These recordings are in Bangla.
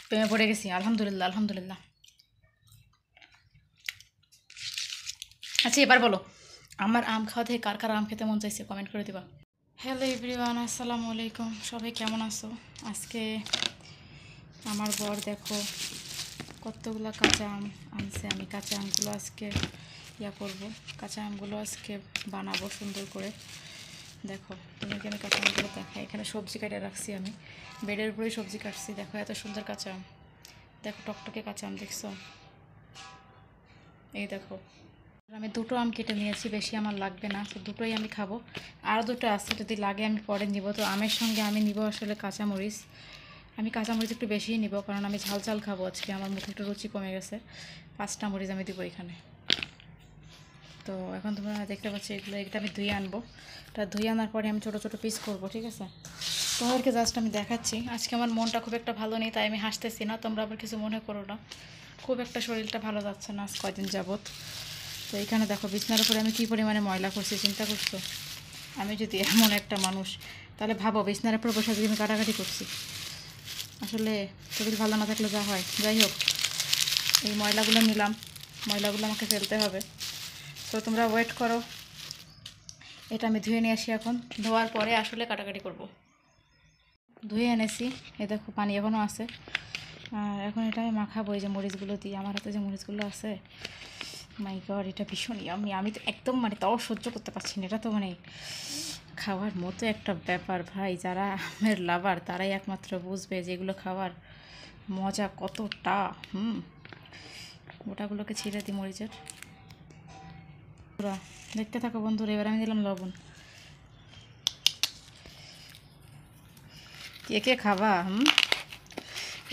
প্রেমে পড়ে গেছি। আলহামদুলিল্লাহ আলহামদুলিল্লাহ। আচ্ছা এবার বলো, আমার আম খাওয়া থেকে কার কার আম খেতে মন চাইছে কমেন্ট করে দিবা। হ্যালো এভরিওয়ান, আসসালামু আলাইকুম। সবাই কেমন আছো? আজকে আমার বর দেখো কতগুলো কাঁচা আম আনছে। আমি কাঁচা আমগুলো আজকে করব, কাঁচা আমগুলো আজকে বানাবো সুন্দর করে। দেখো তোমাকে আমি কাঁচা আমগুলো দেখাই। এখানে সবজি কেটে রাখছি, আমি বেডের উপরেই সবজি কাটছি। দেখো এত সুন্দর কাঁচা আম, দেখো টকটকে কাঁচা আম দেখছো? এই দেখো, আমি দুটো আম কেটে নিয়েছি, বেশি আমার লাগবে না, তো দুটোই আমি খাবো। আর দুটো আছে, যদি লাগে আমি পরে নিব। তো আমের সঙ্গে আমি নিব আসলে কাঁচামরিচ। আমি কাঁচামরিচ একটু বেশিই নিব, কারণ আমি ঝাল ঝাল খাবো আজকে, আমার মুখে একটু রুচি কমে গেছে। 5টা মরিচ আমি দিব এখানে। তো এখন তোমরা দেখতে পাচ্ছ এগুলো, এটা আমি ধুয়ে আনবো। এটা ধুয়ে আনার পরে আমি ছোটো ছোটো পিস করবো, ঠিক আছে? তোমাদেরকে জাস্ট আমি দেখাচ্ছি। আজকে আমার মনটা খুব একটা ভালো নেই, তাই আমি হাসতেছি না, তোমরা আবার কিছু মনে করো না। খুব একটা শরীরটা ভালো যাচ্ছে না আজ কয়দিন যাবত। তো এইখানে দেখো বিছনার উপরে আমি কী পরিমাণে ময়লা করছি, চিন্তা করছো? আমি যদি এমন একটা মানুষ, তাহলে ভাবো বিছনার উপরে বসে যদি আমি কাটাকাটি করছি। আসলে শরীর ভালো না থাকলে যা হয়। যাই হোক, এই ময়লাগুলো নিলাম, ময়লাগুলো আমাকে ফেলতে হবে। তো তোমরা ওয়েট করো, এটা আমি ধুয়ে নিয়ে আসি। এখন ধোয়ার পরে আসলে কাটাকাটি করব। ধুয়ে এনেছি, এ দেখো পানি এখনও আছে। আর এখন এটা আমি মাখাবো এই যে মরিচগুলো দিয়ে। আমার হাতে যে মরিচগুলো আছে, মাই গড, এটা ভীষণ ইয়ামি। আমি তো একদম তাও সহ্য করতে পারছি না। এটা তো খাওয়ার মতো একটা ব্যাপার ভাই। যারা আমের লাভার তারাই একমাত্র বুঝবে যেগুলো খাওয়ার মজা কতটা। গোটাগুলোকে ছিঁড়ে দিই মরিচের। দেখতে থাকো বন্ধুরা। এবার আমি দিলাম লবণ। কে কে খাবা?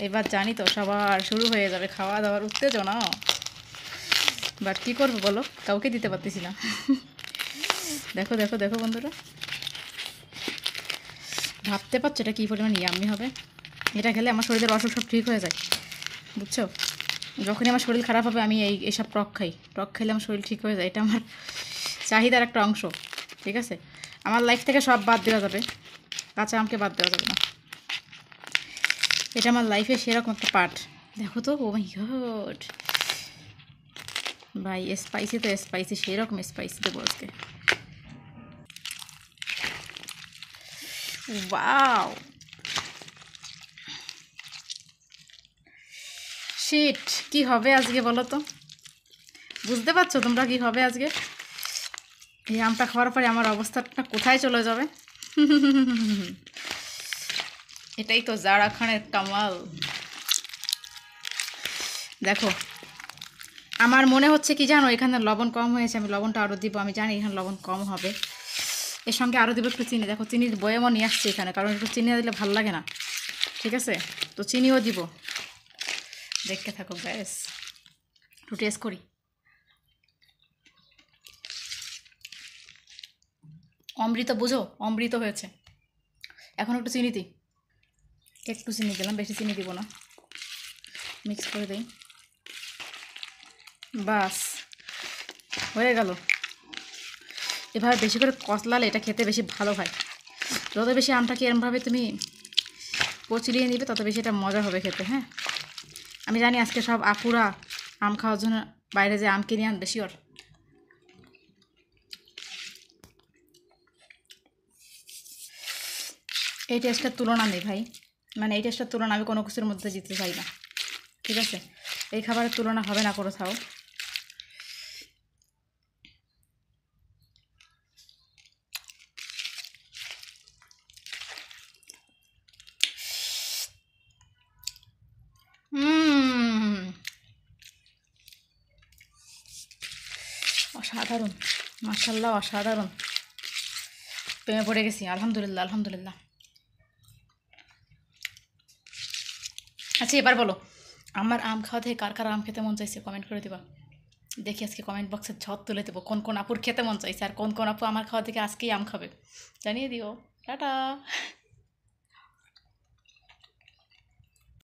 এবার জানি তো সবার শুরু হয়ে যাবে খাওয়া দাওয়ার উত্তেজনা। বাট কী করবো বলো, কাউকে দিতে পারতেছি না। দেখো দেখো দেখো বন্ধুরা, ভাবতে পারছো এটা কী পরিমাণ ইয়াম্মি হবে? এটা খেলে আমার শরীরের অসুখ সব ঠিক হয়ে যায়, বুঝছো? যখনই আমার শরীর খারাপ হবে আমি এইসব টক খাই। টক খেলে আমার শরীর ঠিক হয়ে যায়। এটা আমার চাহিদার একটা অংশ, ঠিক আছে? আমার লাইফ থেকে সব বাদ দেওয়া যাবে, কাঁচা আমকে বাদ দেওয়া যাবে না। এটা আমার লাইফে সেরকম একটা পার্ট। দেখো তো, ও মাই গড ভাই, স্পাইসি তো স্পাইসি, সেরকম স্পাইসি দেবো আজকে। ওয়াও, শিট, কি হবে আজকে বলো তো? বুঝতে পারছো তোমরা কি হবে আজকে? এই আমটা খাওয়ার পরে আমার অবস্থাটা কোথায় চলে যাবে? এটাই তো জারা খানের কামাল। দেখো, আমার মনে হচ্ছে কি জানো, এখানে লবণ কম হয়েছে, আমি লবণটা আরও দিব। আমি জানি এখানে লবণ কম হবে, এর সঙ্গে আরও দেবো একটু চিনি। দেখো চিনির বয়ামও নিয়ে আসছে এখানে, কারণ একটু চিনি না দিলে ভালো লাগে না, ঠিক আছে? তো চিনিও দিব। দেখতে থাকো ব্যাস, একটু টেস্ট করি। অমৃত বুঝো, অমৃত হয়েছে। এখন একটু চিনি দিই, একটু চিনি দিলাম, বেশি চিনি দিব না। মিক্স করে দিই, বাস হয়ে গেল। এভাবে বেশি করে কষলালে এটা খেতে বেশি ভালো হয়। যত বেশি আমটাকে এরমভাবে তুমি পচিয়ে নিবে, তত বেশি এটা মজা হবে খেতে। হ্যাঁ, আমি জানি আজকে সব আপুরা আম খাওয়ার জন্য বাইরে যে আম কিনে আনবে শিওর। এই টেস্টের তুলনা নেই ভাই, এই টেস্টের তুলনা আমি কোনো কিছুর মধ্যে দিতে চাই না, ঠিক আছে? এই খাবারের তুলনা হবে না কোথাও। অসাধারণ, মাশাআল্লাহ, অসাধারণ। প্রেমে পড়ে গেছি। আলহামদুলিল্লাহ আলহামদুলিল্লাহ। আচ্ছা এবার বলো, আমার আম খাওয়া থেকে কার কার আম খেতে মন চাইছে কমেন্ট করে দিবা। দেখি আজকে কমেন্ট বক্সে ঝড় তুলে দেবো কোন কোন আপুর খেতে মন চাইছে, আর কোন কোন আপু আমার খাওয়া থেকে আজকেই আম খাবে। জানিয়ে দিও। টাটা।